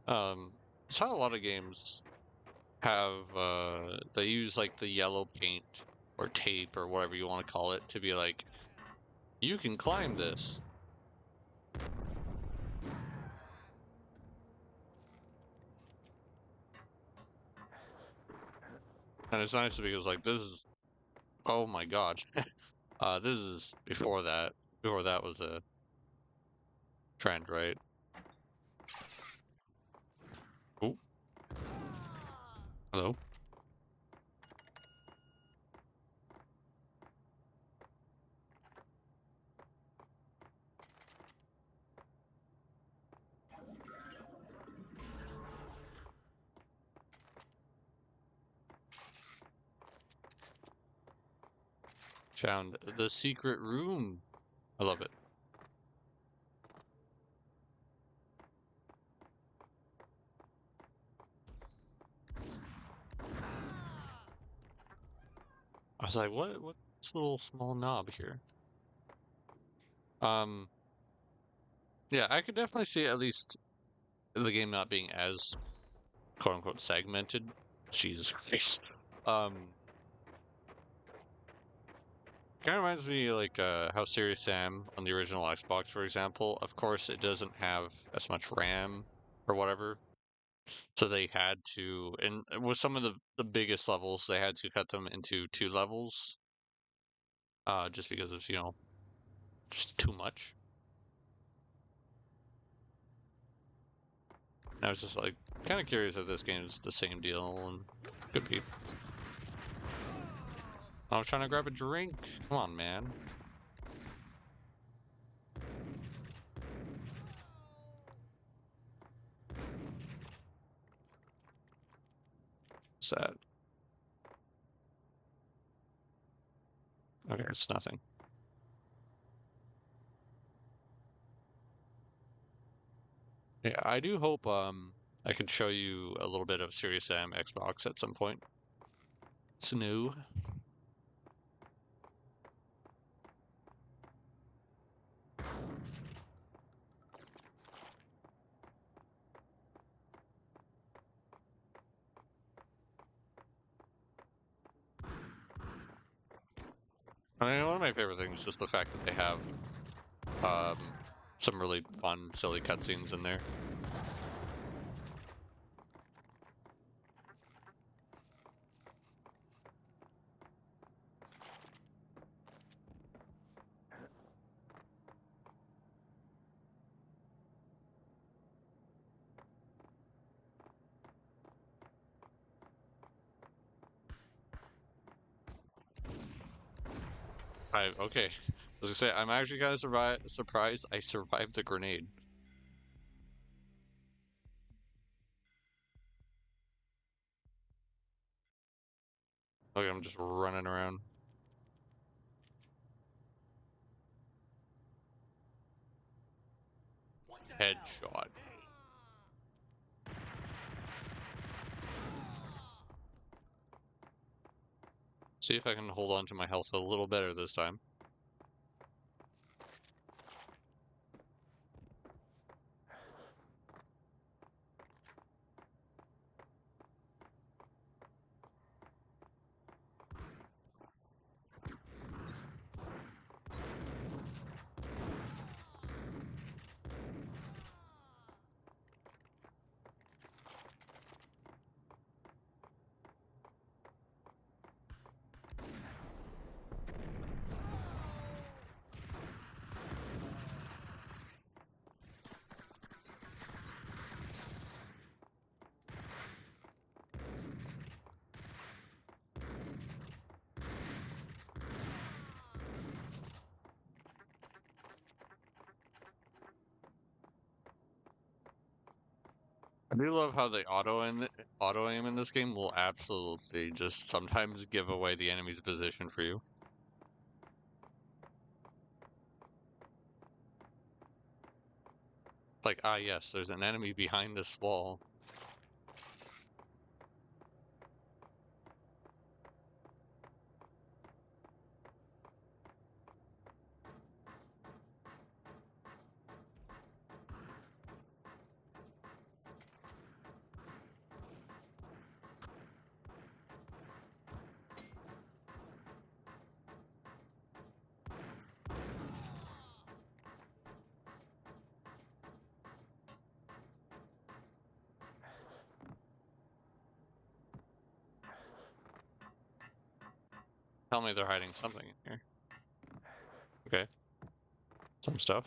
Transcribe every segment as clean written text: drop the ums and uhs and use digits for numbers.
It's how a lot of games have they use like the yellow paint or tape or whatever you want to call it to be like, you can climb this. And it's nice because like this is, oh my god. This is before that. Before that was a trend, right? Oh, hello. Found the secret room. I love it. I was like, what's this little small knob here? Um, yeah, I could definitely see at least the game not being as quote unquote segmented. Jesus Christ. Kind of reminds me like how Serious Sam on the original Xbox, for example. Of course, it doesn't have as much RAM or whatever, so they had to, and with some of the biggest levels, they had to cut them into 2 levels, just because of just too much. And I was just like kind of curious if this game is the same deal, and could be. I was trying to grab a drink. Come on, man. Sad. Okay, it's nothing. Yeah, I do hope I can show you a little bit of Serious Sam Xbox at some point. It's new. I mean, one of my favorite things is just the fact that they have um, some really fun, silly cutscenes in there. Okay. As I say, I'm actually kind of surprised I survived the grenade. Okay, I'm just running around. Headshot. See if I can hold on to my health a little better this time. I do love how the auto aim in this game will absolutely just sometimes give away the enemy's position for you. Like, ah, yes, there's an enemy behind this wall. Tell me they're hiding something in here. Okay. Some stuff.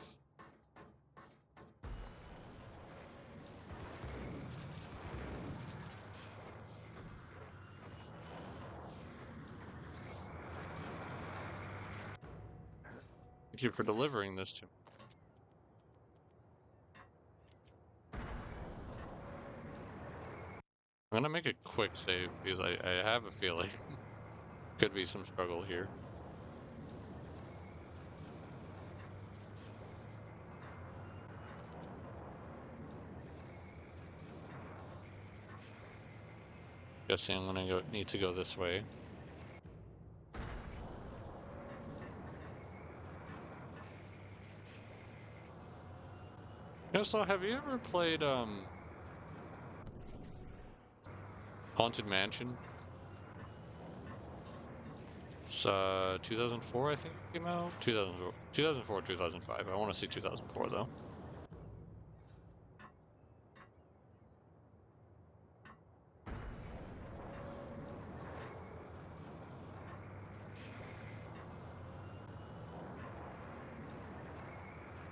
Thank you for delivering this to me. I'm gonna make a quick save because I have a feeling could be some struggle here. Guessing I'm gonna need to go this way. So have you ever played Haunted Mansion? It's 2004, I think it came out. 2004, 2005. I want to see 2004 though.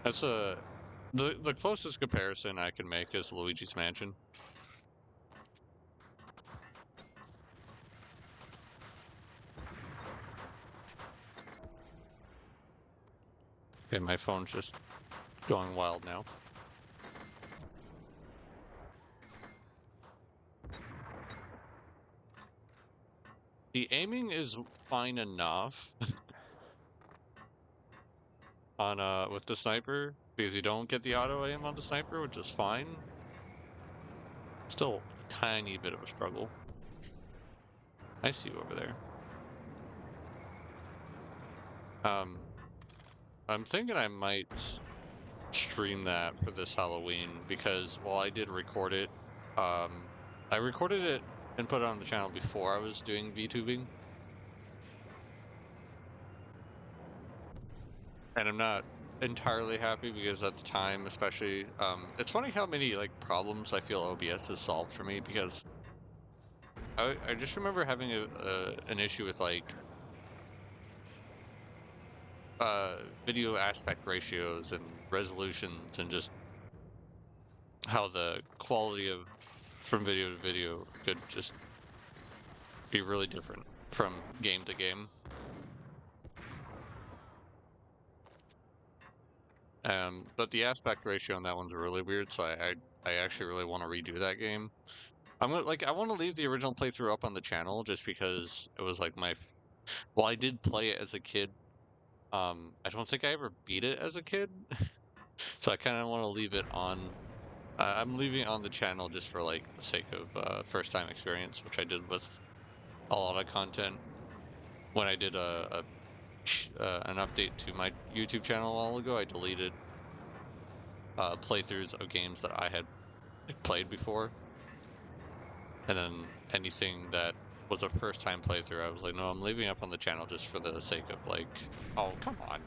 That's the closest comparison I can make is Luigi's Mansion. Okay, my phone's just going wild now. The aiming is fine enough on with the sniper because you don't get the auto aim on the sniper, which is fine. Still a tiny bit of a struggle. I see you over there. I'm thinking I might stream that for this Halloween because while I did record it, I recorded it and put it on the channel before I was doing VTubing. And I'm not entirely happy because at the time, especially, it's funny how many like problems I feel OBS has solved for me because I just remember having an issue with like video aspect ratios and resolutions and just how the quality of from video to video could just be really different from game to game. But the aspect ratio on that one's really weird, so I actually really want to redo that game. I want to leave the original playthrough up on the channel just because it was like well, I did play it as a kid. I don't think I ever beat it as a kid, so I kind of want to leave it on. I'm leaving it on the channel just for like the sake of first time experience, which I did with a lot of content. When I did an update to my YouTube channel a while ago, I deleted playthroughs of games that I had played before, and then anything that was a first time playthrough, I was like, no, I'm leaving up on the channel just for the sake of like, oh, come on.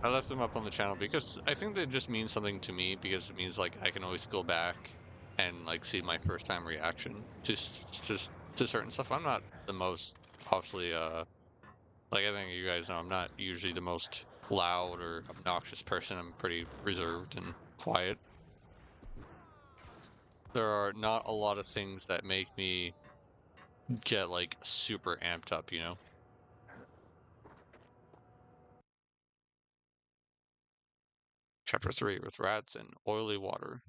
I left them up on the channel because I think they just mean something to me because it means like I can always go back and like see my first time reaction to certain stuff. I'm not the most, obviously, like I think you guys know, I'm not usually the most loud or obnoxious person. I'm pretty reserved and quiet. There are not a lot of things that make me get like super amped up, you know? Chapter 3 with rats and oily water.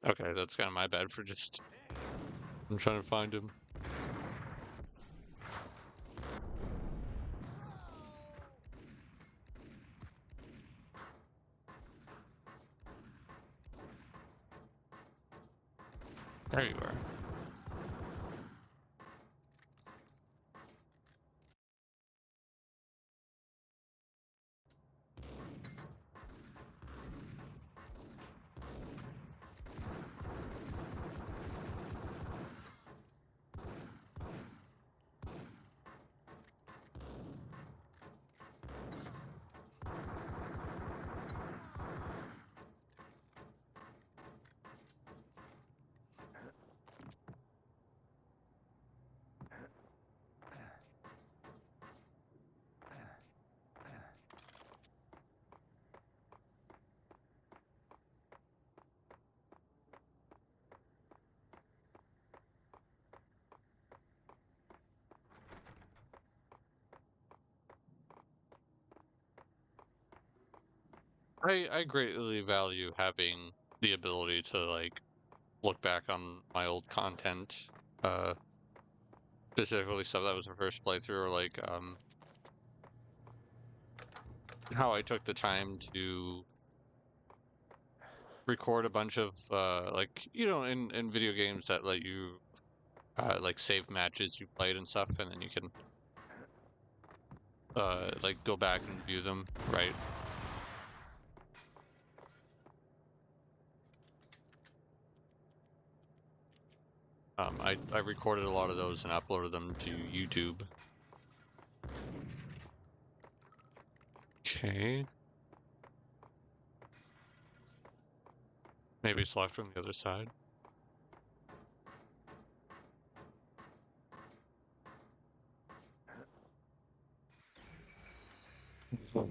Okay, that's kind of my bad for just... I'm trying to find him. There you are. I greatly value having the ability to like look back on my old content, uh, specifically stuff that was the first playthrough, or like how I took the time to record a bunch of like in video games that let you like save matches you played and stuff, and then you can like go back and view them, right? I recorded a lot of those and uploaded them to YouTube. Okay. Maybe it's left from the other side. I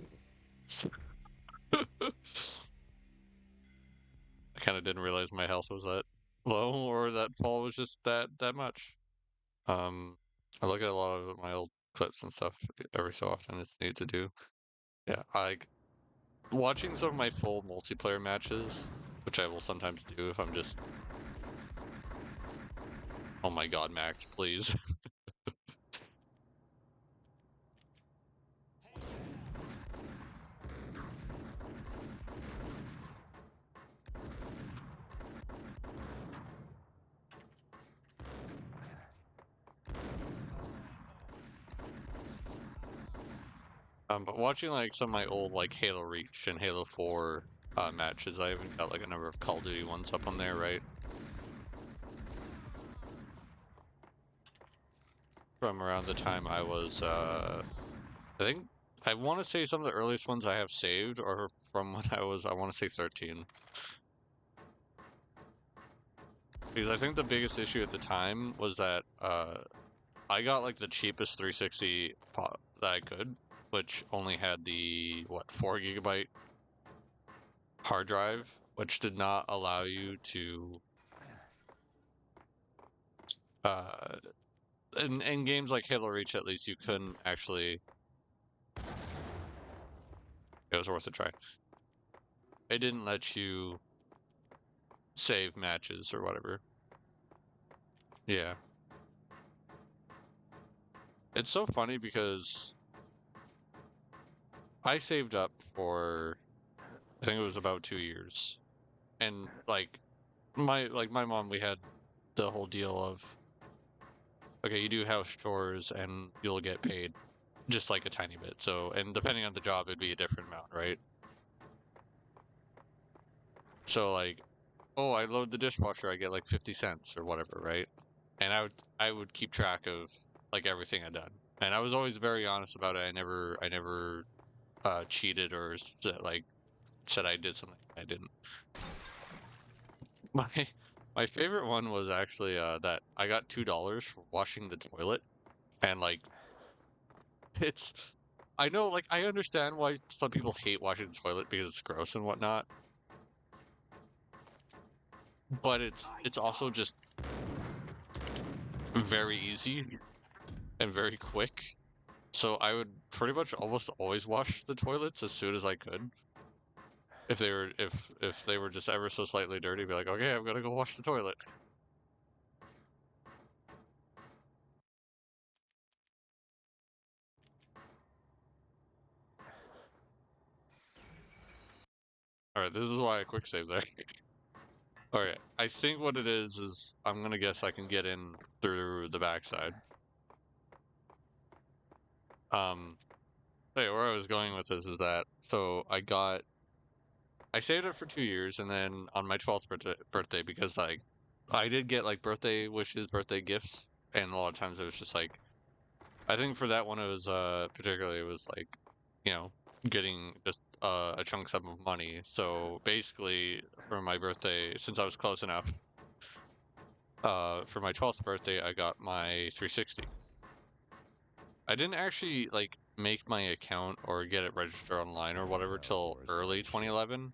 kind of didn't realize my health was that low, or that fall was just that much. I look at a lot of my old clips and stuff every so often. It's neat to do. Yeah, I like watching some of my full multiplayer matches, which I will sometimes do if I'm just, oh my god, Max, please. But watching like some of my old like Halo Reach and Halo 4 matches, I even got like a number of Call of Duty ones up on there, right? From around the time I was, I think, I want to say some of the earliest ones I have saved are from when I was, I want to say 13. Because I think the biggest issue at the time was that I got like the cheapest 360 that I could, which only had the, what, 4 gigabyte hard drive, which did not allow you to, uh, in games like Halo Reach, at least, you couldn't actually, it was worth a try. It didn't let you save matches or whatever. Yeah. It's so funny because I saved up for, I think it was about 2 years. And like my mom, we had the whole deal of, okay, you do house chores and you'll get paid just like a tiny bit. So, and depending on the job, it'd be a different amount, right? So like, oh, I load the dishwasher, I get like 50 cents or whatever, right? And I would keep track of like everything I'd done. And I was always very honest about it. I never cheated or like said I did something I didn't. My my favorite one was actually that I got $2 for washing the toilet, and like it's I know, like, I understand why some people hate washing the toilet because it's gross and whatnot, but it's also just very easy and very quick. So I would pretty much almost always wash the toilets as soon as I could. If they were just ever so slightly dirty, be like, okay, I'm gonna go wash the toilet. All right, this is why I quick save there. All right, I think what it is I'm gonna guess I can get in through the backside. Um, hey, where I was going with this is that so I saved it for 2 years, and then on my 12th birthday, because like I did get like birthday wishes, birthday gifts, and a lot of times it was just like I think for that one it was particularly it was like you know getting just a chunk sum of money. So basically for my birthday, since I was close enough, for my 12th birthday I got my 360. I didn't actually like make my account or get it registered online or whatever till early 2011.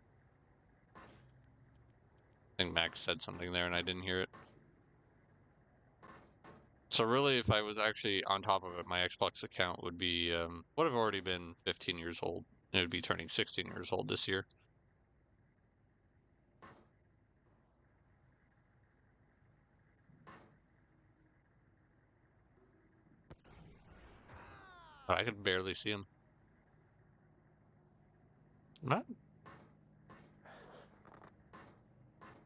I think Max said something there and I didn't hear it. So really, if I was actually on top of it, my Xbox account would be would have already been 15 years old. It would be turning 16 years old this year. But I could barely see him. I'm not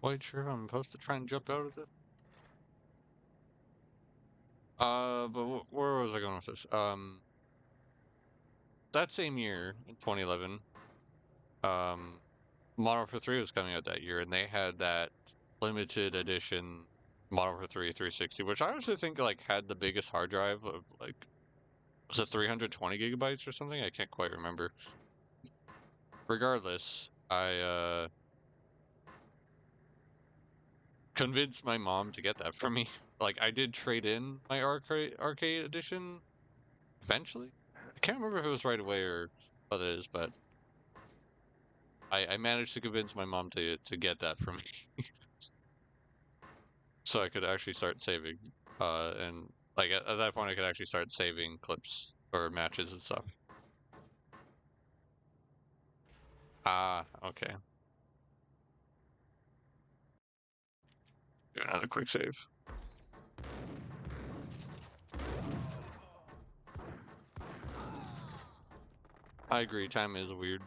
quite sure if I'm supposed to try and jump out of this. But where was I going with this? That same year in 2011, um, Modern Warfare 3 was coming out that year, and they had that limited edition Modern Warfare 3 360, which I actually think like had the biggest hard drive of like was it 320 gigabytes or something? I can't quite remember. Regardless, I convinced my mom to get that for me. Like I did trade in my arcade edition eventually. I can't remember if it was right away or what it is, but I managed to convince my mom to get that for me, so I could actually start saving. And like at that point, I could actually start saving clips or matches and stuff. Ah, okay. Do another quick save. I agree. Time is weird.